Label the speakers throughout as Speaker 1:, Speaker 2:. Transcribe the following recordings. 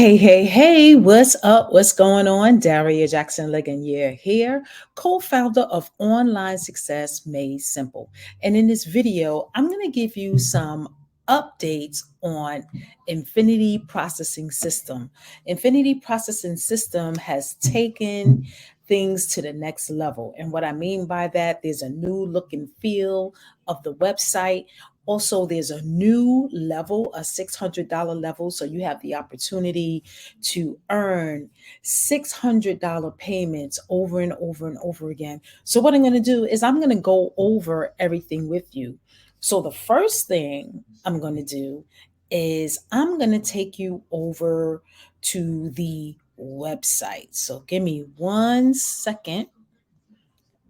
Speaker 1: Hey, what's up? What's going on? Daria Jackson-Legan here, co-founder of Online Success Made Simple. And in this video, I'm going to give you some updates on Infinity Processing System. Infinity Processing System has taken things to the next level. And what I mean by that, there's a new look and feel of the website. Also, there's a new level, a $600 level. So you have the opportunity to earn $600 payments over and over and over again. So what I'm going to do is I'm going to go over everything with you. So the first thing I'm going to do is I'm going to take you over to the website. So give me 1 second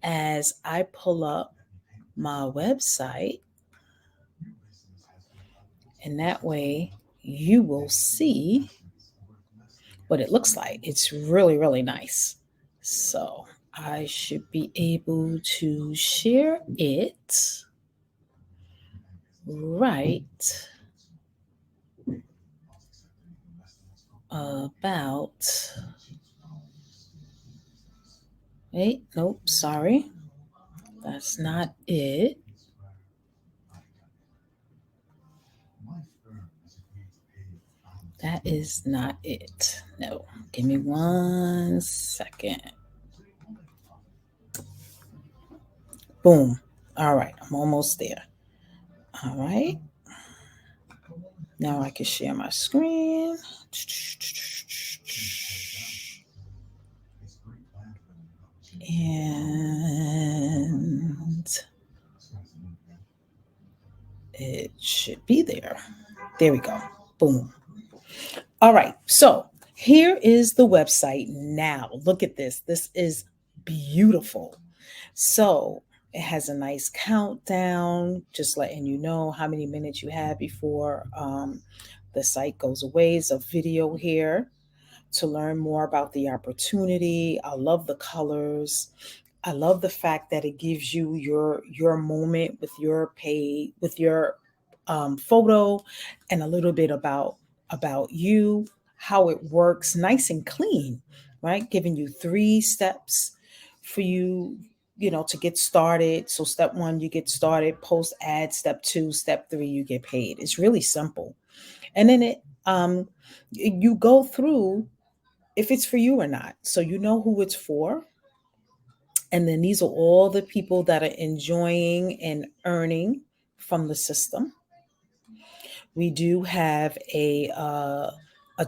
Speaker 1: as I pull up my website. And that way you will see what it looks like. It's really, really nice. So I should be able to share it right about, wait, nope, sorry. That's not it. That is not it. No, give me 1 second. Boom. All right, I'm almost there. All right. Now I can share my screen. And it should be there. There we go. Boom. All right. So here is the website now. Look at this. This is beautiful. So it has a nice countdown, just letting you know how many minutes you have before the site goes away. It's a video here to learn more about the opportunity. I love the colors. I love the fact that it gives you your moment with your pay, with your photo, and a little bit about you, how it works, nice and clean, right? Giving you 3 steps for you, to get started. So step 1, you get started, post ad. Step 2, step 3, you get paid. It's really simple. And then you go through if it's for you or not. So you know who it's for. And then these are all the people that are enjoying and earning from the system. We do have a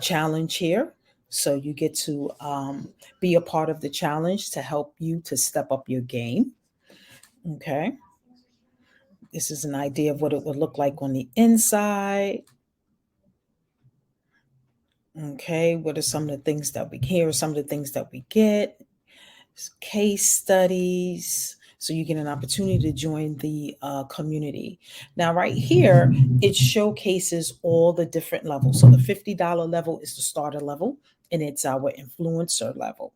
Speaker 1: challenge here. So you get to be a part of the challenge to help you to step up your game. Okay. This is an idea of what it would look like on the inside. Okay. What are some of the things that we hear? Some of the things that we get. Case studies. So you get an opportunity to join the community. Now, right here, it showcases all the different levels. So the $50 level is the starter level, and it's our influencer level.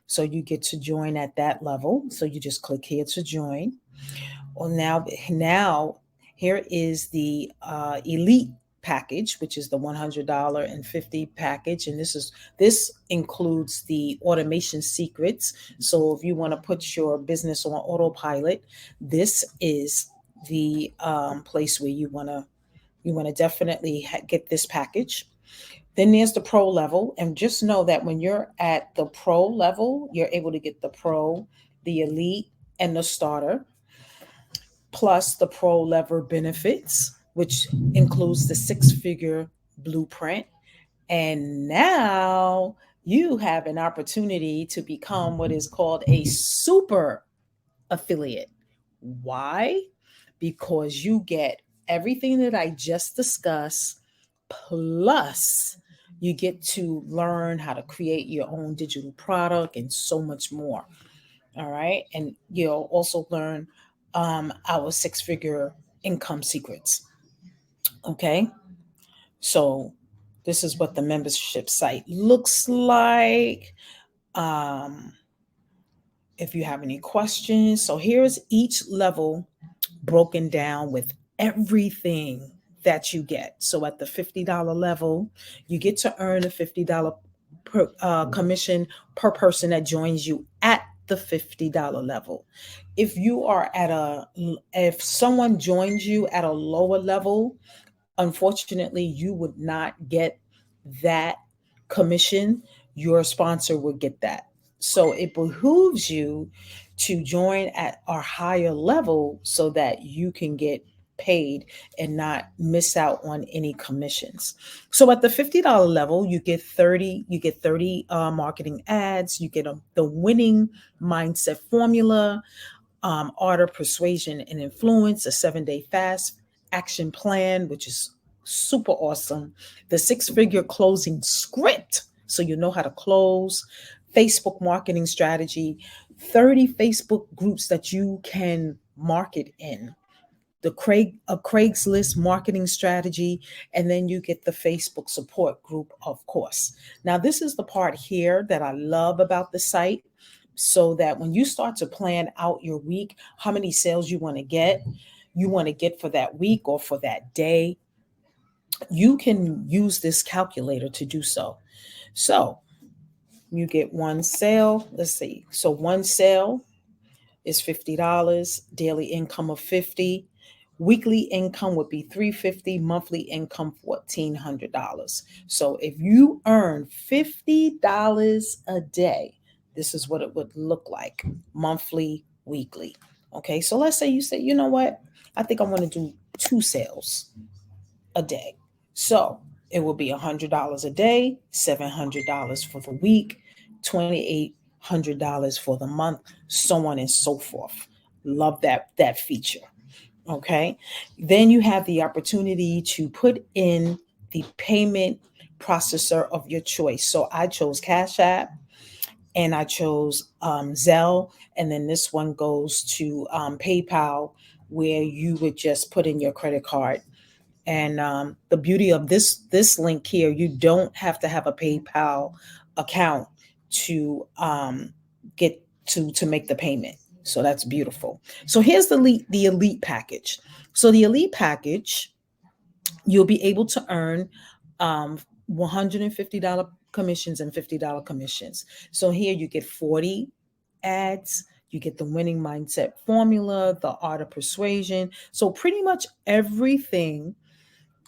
Speaker 1: So you get to join at that level. So you just click here to join. Well, now here is the elite package, which is the $100 and $50 package. And this includes the automation secrets. So if you want to put your business on autopilot, this is the place where you want to definitely get this package. Then there's the pro level. And just know that when you're at the pro level, you're able to get the pro, the elite, and the starter, plus the pro level benefits, which includes the 6-figure blueprint. And now you have an opportunity to become what is called a super affiliate. Why? Because you get everything that I just discussed, plus you get to learn how to create your own digital product and so much more. All right. And you'll also learn our 6-figure income secrets. Okay. So this is what the membership site looks like. If you have any questions, so here's each level broken down with everything that you get. So at the $50 level, you get to earn a $50 commission per person that joins you at the $50 level. If someone joins you at a lower level, unfortunately, you would not get that commission. Your sponsor would get that. So it behooves you to join at a higher level so that you can get paid and not miss out on any commissions. So at the $50 level, you get 30 marketing ads, you get the winning mindset formula, art of persuasion and influence, a 7-day fast action plan, which is super awesome, the 6-figure closing script, so you know how to close, Facebook marketing strategy, 30 Facebook groups that you can market in, a Craigslist marketing strategy, and then you get the Facebook support group, of course. Now, this is the part here that I love about the site. So that when you start to plan out your week, how many sales you want to get for that week or for that day, you can use this calculator to do so. So you get one sale. Let's see. So one sale is $50, daily income of $50. Weekly income would be $350, monthly income $1,400. So if you earn $50 a day, this is what it would look like monthly, weekly. Okay, so let's say you say, you know what? I think I want to do 2 sales a day. So it will be $100 a day, $700 for the week, $2,800 for the month, so on and so forth. Love that feature. Okay. Then you have the opportunity to put in the payment processor of your choice. So I chose Cash App and I chose Zelle. And then this one goes to PayPal, where you would just put in your credit card. And the beauty of this link here, you don't have to have a PayPal account to get to make the payment. So that's beautiful. So here's the elite package. So the elite package, you'll be able to earn $150 commissions and $50 commissions. So here you get 40 ads, you get the winning mindset formula, the art of persuasion. So pretty much everything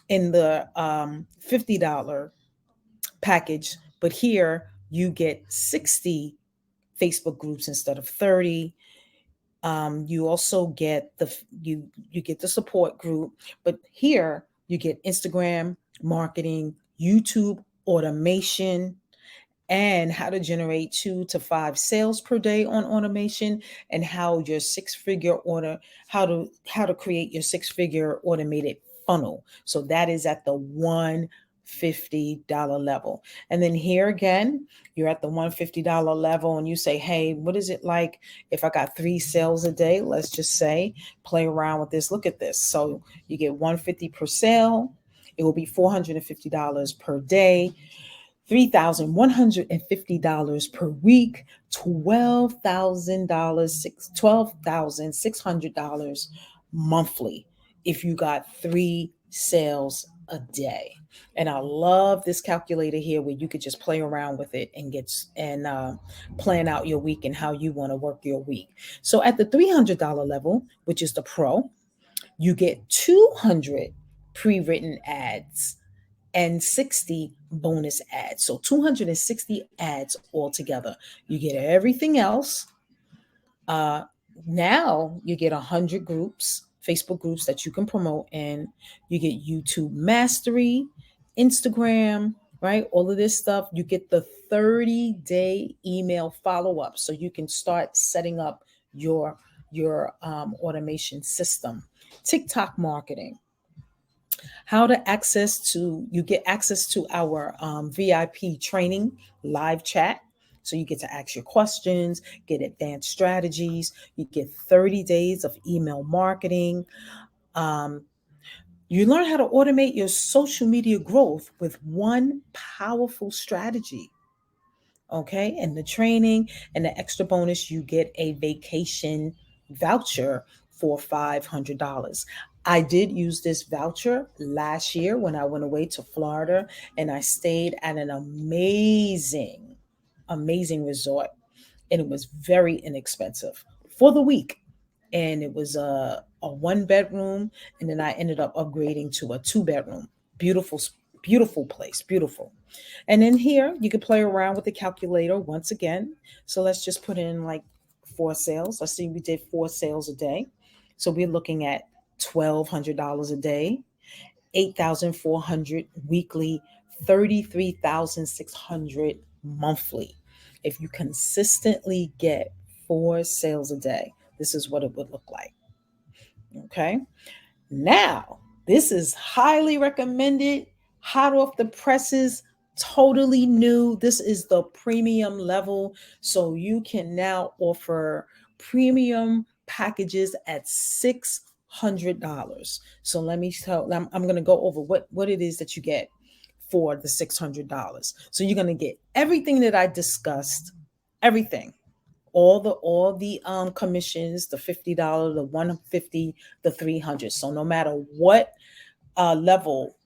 Speaker 1: in the $50 package, but here you get 60 Facebook groups instead of 30. You also get you get the support group, but here you get Instagram marketing, YouTube automation, and how to generate 2 to 5 sales per day on automation, and how your 6-figure how to create your 6-figure automated funnel. So that is at the $150 level. And then here again, you're at the $150 level and you say, hey, what is it like if I got 3 sales a day? Let's just say, play around with this. Look at this. So you get $150 per sale. It will be $450 per day, $3,150 per week, $12,600 monthly if you got 3 sales a day. And I love this calculator here where you could just play around with it and plan out your week and how you want to work your week. So at the $300 level, which is the pro, you get 200 pre-written ads and 60 bonus ads. So 260 ads altogether. You get everything else. Now you get 100 groups, Facebook groups that you can promote in. You get YouTube mastery, Instagram, right? All of this stuff. You get the 30-day email follow-up, so you can start setting up your automation system. TikTok marketing. You get access to our VIP training live chat. So you get to ask your questions, get advanced strategies. You get 30 days of email marketing. You learn how to automate your social media growth with one powerful strategy. Okay. And the training and the extra bonus, you get a vacation voucher for $500. I did use this voucher last year when I went away to Florida, and I stayed at an amazing, amazing resort. And it was very inexpensive for the week. And it was a 1 bedroom. And then I ended up upgrading to a 2 bedroom. Beautiful, beautiful place. Beautiful. And then here you can play around with the calculator once again. So let's just put in like 4 sales. Let's see, we did 4 sales a day. So we're looking at $1,200 a day, 8,400 weekly, 33,600 monthly. If you consistently get 4 sales a day, this is what it would look like. Okay. Now, this is highly recommended, hot off the presses, totally new. This is the premium level. So you can now offer premium packages at $600. So let me tell, I'm going to go over what it is that you get for the $600. So you're going to get everything that I discussed, everything, all the commissions, the $50, the $150, the $300. So no matter what level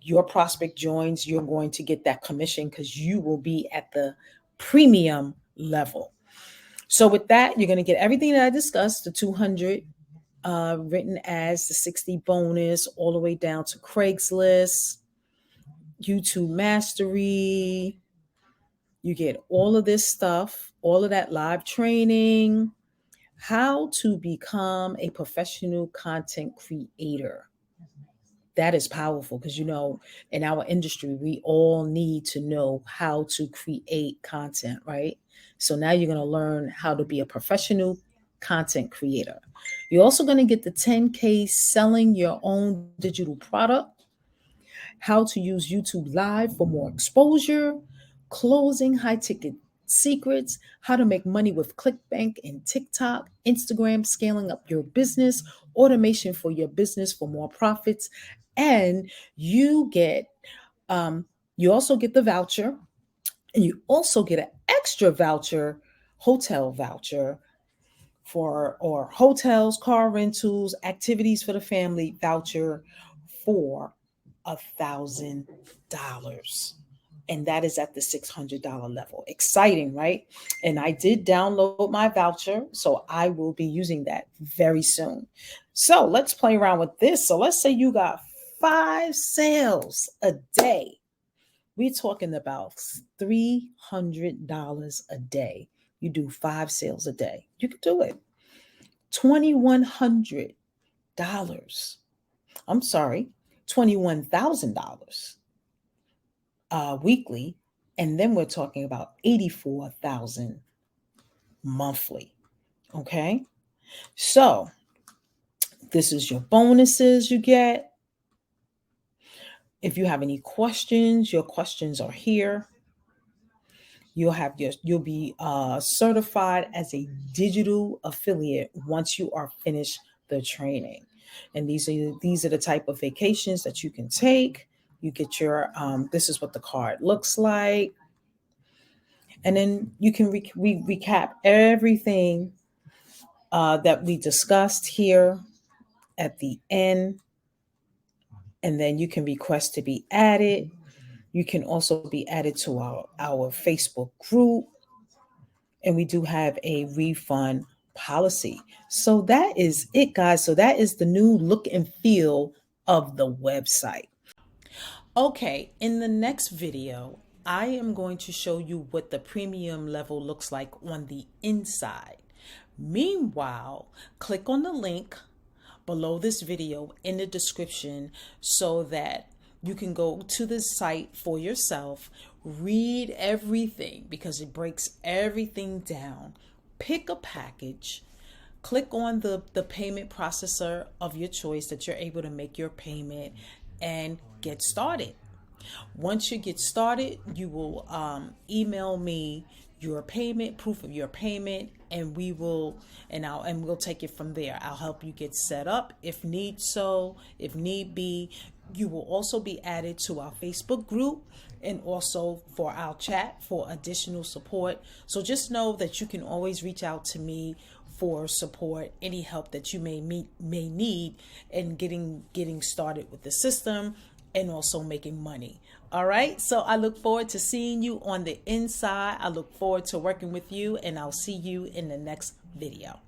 Speaker 1: your prospect joins, you're going to get that commission because you will be at the premium level. So with that, you're going to get everything that I discussed, the 200 written as, the 60 bonus, all the way down to Craigslist, YouTube mastery. You get all of this stuff, all of that live training, how to become a professional content creator. That is powerful because, you know, in our industry, we all need to know how to create content, right? So now you're going to learn how to be a professional content creator. You're also going to get the 10K selling your own digital product, how to use YouTube Live for more exposure, closing high ticket secrets, how to make money with ClickBank and TikTok, Instagram, scaling up your business, automation for your business for more profits. And you also get the voucher, and you also get an extra voucher, hotel voucher or hotels, car rentals, activities for the family voucher for $1,000. And that is at the $600 level. Exciting, right? And I did download my voucher, so I will be using that very soon. So let's play around with this. So let's say you got 5 sales a day. We're talking about $300 a day. You do 5 sales a day. You can do it. $2,100. I'm sorry, $21,000 weekly. And then we're talking about 84,000 monthly. Okay. So this is your bonuses you get. If you have any questions, your questions are here. You'll be certified as a digital affiliate once you are finished the training. And these are the type of vacations that you can take. You get your this is what the card looks like. And then you can recap everything that we discussed here at the end. And then you can request to be added. You can also be added to our Facebook group. And we do have a refund policy. So that is it, guys. So that is the new look and feel of the website. Okay, in the next video, I am going to show you what the premium level looks like on the inside. Meanwhile, click on the link below this video in the description so that you can go to the site for yourself, read everything because it breaks everything down, pick a package, click on the payment processor of your choice that you're able to make your payment, and get started. Once you get started, you will email me your payment, proof of your payment, and we'll take it from there. I'll help you get set up if need be. You will also be added to our Facebook group and also for our chat for additional support. So just know that you can always reach out to me for support, any help that you may need in getting started with the system and also making money. All right. So I look forward to seeing you on the inside. I look forward to working with you, and I'll see you in the next video.